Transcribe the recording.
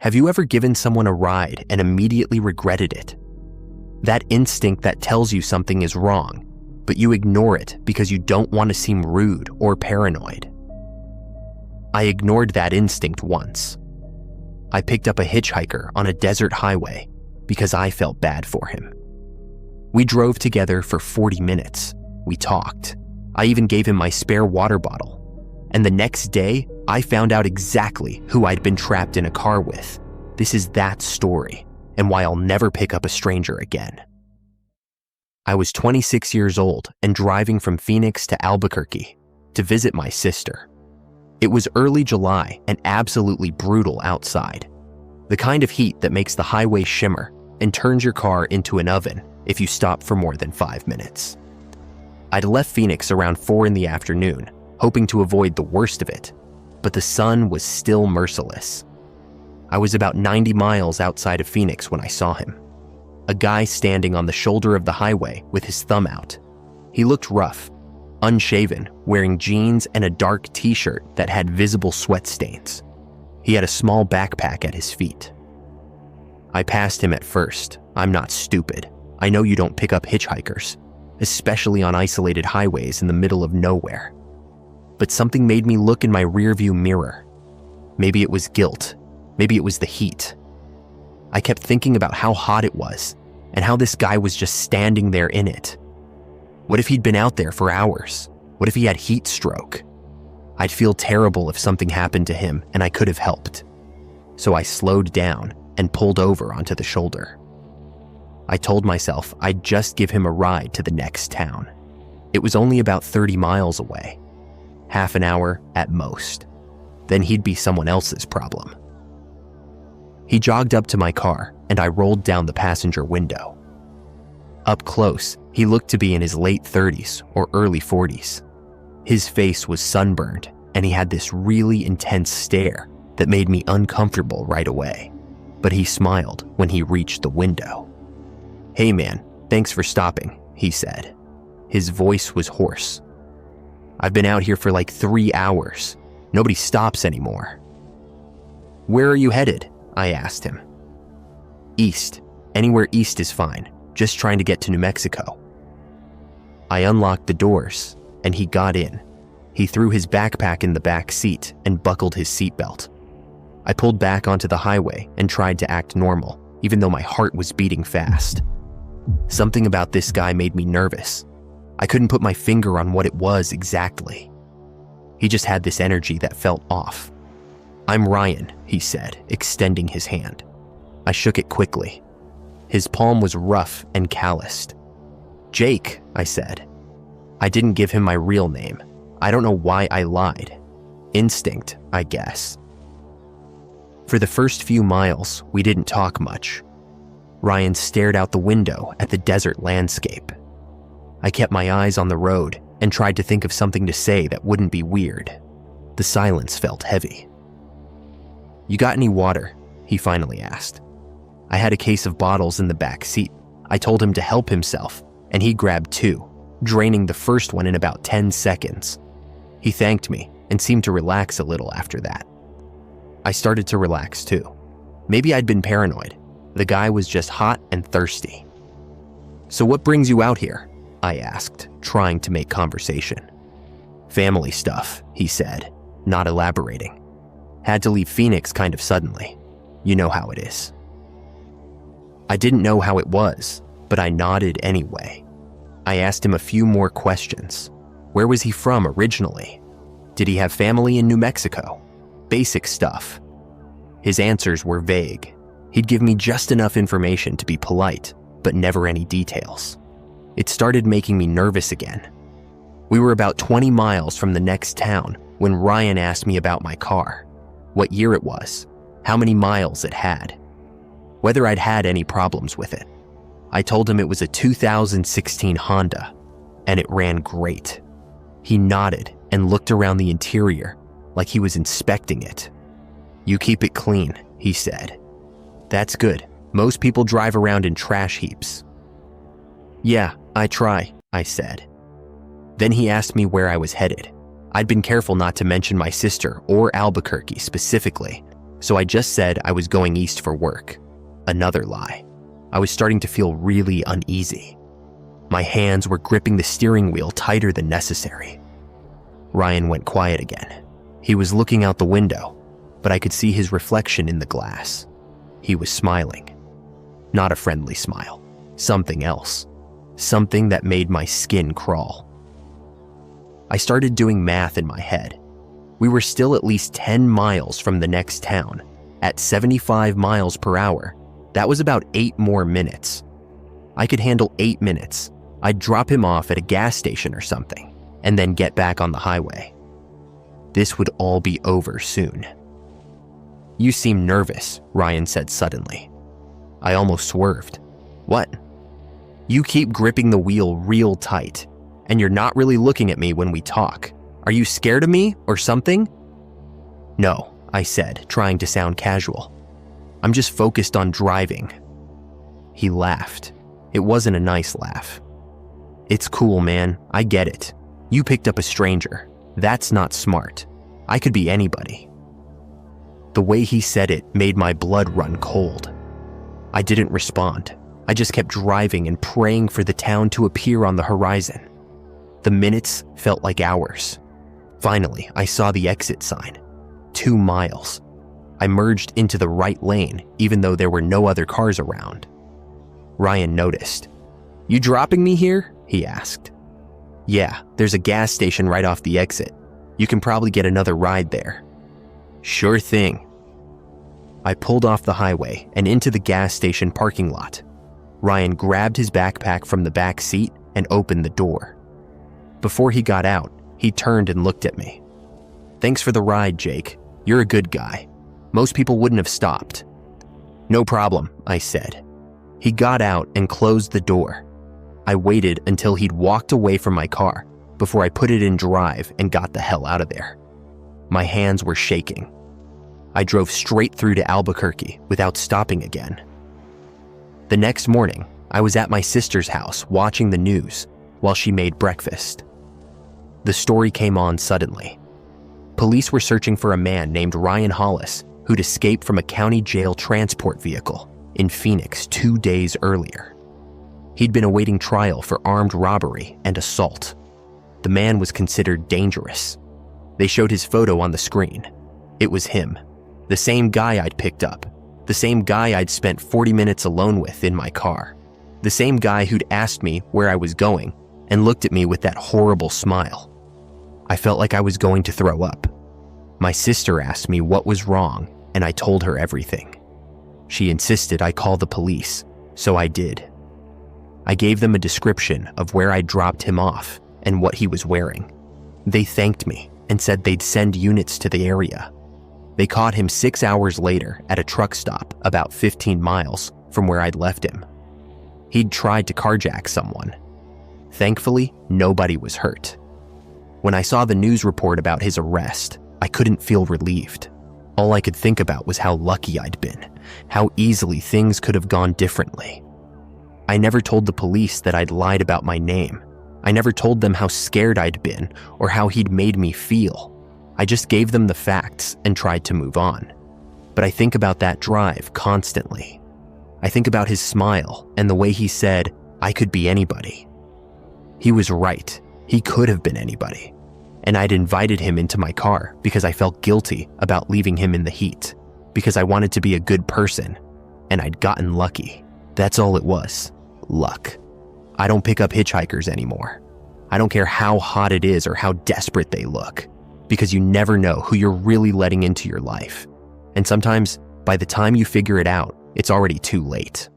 Have you ever given someone a ride and immediately regretted it? That instinct that tells you something is wrong, but you ignore it because you don't want to seem rude or paranoid. I ignored that instinct once. I picked up a hitchhiker on a desert highway because I felt bad for him. We drove together for 40 minutes. We talked. I even gave him my spare water bottle. And the next day, I found out exactly who I'd been trapped in a car with. This is that story, and why I'll never pick up a stranger again. I was 26 years old and driving from Phoenix to Albuquerque to visit my sister. It was early July and absolutely brutal outside. The kind of heat that makes the highway shimmer and turns your car into an oven if you stop for more than 5 minutes. I'd left Phoenix around 4 in the afternoon, hoping to avoid the worst of it, but the sun was still merciless. I was about 90 miles outside of Phoenix when I saw him. A guy standing on the shoulder of the highway with his thumb out. He looked rough, unshaven, wearing jeans and a dark t-shirt that had visible sweat stains. He had a small backpack at his feet. I passed him at first. I'm not stupid. I know you don't pick up hitchhikers, especially on isolated highways in the middle of nowhere. But something made me look in my rearview mirror. Maybe it was guilt. Maybe it was the heat. I kept thinking about how hot it was and how this guy was just standing there in it. What if he'd been out there for hours? What if he had heat stroke? I'd feel terrible if something happened to him and I could have helped. So I slowed down and pulled over onto the shoulder. I told myself I'd just give him a ride to the next town. It was only about 30 miles away. Half an hour at most. Then he'd be someone else's problem. He jogged up to my car and I rolled down the passenger window. Up close, he looked to be in his late 30s or early 40s. His face was sunburned and he had this really intense stare that made me uncomfortable right away. But he smiled when he reached the window. "Hey man, thanks for stopping," he said. His voice was hoarse. "I've been out here for like 3 hours. Nobody stops anymore." "Where are you headed?" I asked him. "East. Anywhere east is fine. Just trying to get to New Mexico." I unlocked the doors and he got in. He threw his backpack in the back seat and buckled his seatbelt. I pulled back onto the highway and tried to act normal, even though my heart was beating fast. Something about this guy made me nervous. I couldn't put my finger on what it was exactly. He just had this energy that felt off. "I'm Ryan," he said, extending his hand. I shook it quickly. His palm was rough and calloused. "Jake," I said. I didn't give him my real name. I don't know why I lied. Instinct, I guess. For the first few miles, we didn't talk much. Ryan stared out the window at the desert landscape. I kept my eyes on the road and tried to think of something to say that wouldn't be weird. The silence felt heavy. "You got any water?" he finally asked. I had a case of bottles in the back seat. I told him to help himself, and he grabbed 2, draining the first one in about 10 seconds. He thanked me and seemed to relax a little after that. I started to relax too. Maybe I'd been paranoid. The guy was just hot and thirsty. "So what brings you out here?" I asked, trying to make conversation. "Family stuff," he said, not elaborating. "Had to leave Phoenix kind of suddenly. You know how it is." I didn't know how it was, but I nodded anyway. I asked him a few more questions. Where was he from originally? Did he have family in New Mexico? Basic stuff. His answers were vague. He'd give me just enough information to be polite, but never any details. It started making me nervous again. We were about 20 miles from the next town when Ryan asked me about my car, what year it was, how many miles it had, whether I'd had any problems with it. I told him it was a 2016 Honda, and it ran great. He nodded and looked around the interior like he was inspecting it. "You keep it clean," he said. "That's good. Most people drive around in trash heaps." "Yeah, I try," I said. Then he asked me where I was headed. I'd been careful not to mention my sister or Albuquerque specifically, So I just said I was going east for work. Another lie. I was starting to feel really uneasy. My hands were gripping the steering wheel tighter than necessary. Ryan went quiet again. He was looking out the window, but I could see his reflection in the glass. He was smiling. Not a friendly smile. Something else. Something that made my skin crawl. I started doing math in my head. We were still at least 10 miles from the next town. At 75 miles per hour, that was about 8 more minutes. I could handle 8 minutes. I'd drop him off at a gas station or something, and then get back on the highway. This would all be over soon. "You seem nervous," Ryan said suddenly. I almost swerved. "What?" "You keep gripping the wheel real tight, and you're not really looking at me when we talk. Are you scared of me or something?" "No," I said, trying to sound casual. "I'm just focused on driving." He laughed. It wasn't a nice laugh. "It's cool, man. I get it. You picked up a stranger. That's not smart. I could be anybody." The way he said it made my blood run cold. I didn't respond. I just kept driving and praying for the town to appear on the horizon. The minutes felt like hours. Finally, I saw the exit sign. 2 miles. I merged into the right lane, even though there were no other cars around. Ryan noticed. "You dropping me here?" he asked. "Yeah, there's a gas station right off the exit. You can probably get another ride there." "Sure thing." I pulled off the highway and into the gas station parking lot. Ryan grabbed his backpack from the back seat and opened the door. Before he got out, he turned and looked at me. "Thanks for the ride, Jake. You're a good guy. Most people wouldn't have stopped." "No problem," I said. He got out and closed the door. I waited until he'd walked away from my car before I put it in drive and got the hell out of there. My hands were shaking. I drove straight through to Albuquerque without stopping again. The next morning, I was at my sister's house watching the news while she made breakfast. The story came on suddenly. Police were searching for a man named Ryan Hollis who'd escaped from a county jail transport vehicle in Phoenix 2 days earlier. He'd been awaiting trial for armed robbery and assault. The man was considered dangerous. They showed his photo on the screen. It was him, the same guy I'd picked up, the same guy I'd spent 40 minutes alone with in my car, the same guy who'd asked me where I was going and looked at me with that horrible smile. I felt like I was going to throw up. My sister asked me what was wrong, and I told her everything. She insisted I call the police, so I did. I gave them a description of where I dropped him off and what he was wearing. They thanked me and said they'd send units to the area. They caught him 6 hours later at a truck stop about 15 miles from where I'd left him. He'd tried to carjack someone. Thankfully, nobody was hurt. When I saw the news report about his arrest, I couldn't feel relieved. All I could think about was how lucky I'd been, how easily things could have gone differently. I never told the police that I'd lied about my name. I never told them how scared I'd been or how he'd made me feel. I just gave them the facts and tried to move on. But I think about that drive constantly. I think about his smile and the way he said, I could be anybody. He was right. He could have been anybody. And I'd invited him into my car because I felt guilty about leaving him in the heat, because I wanted to be a good person, and I'd gotten lucky. That's all it was. Luck. I don't pick up hitchhikers anymore. I don't care how hot it is or how desperate they look, because you never know who you're really letting into your life. And sometimes, by the time you figure it out, it's already too late.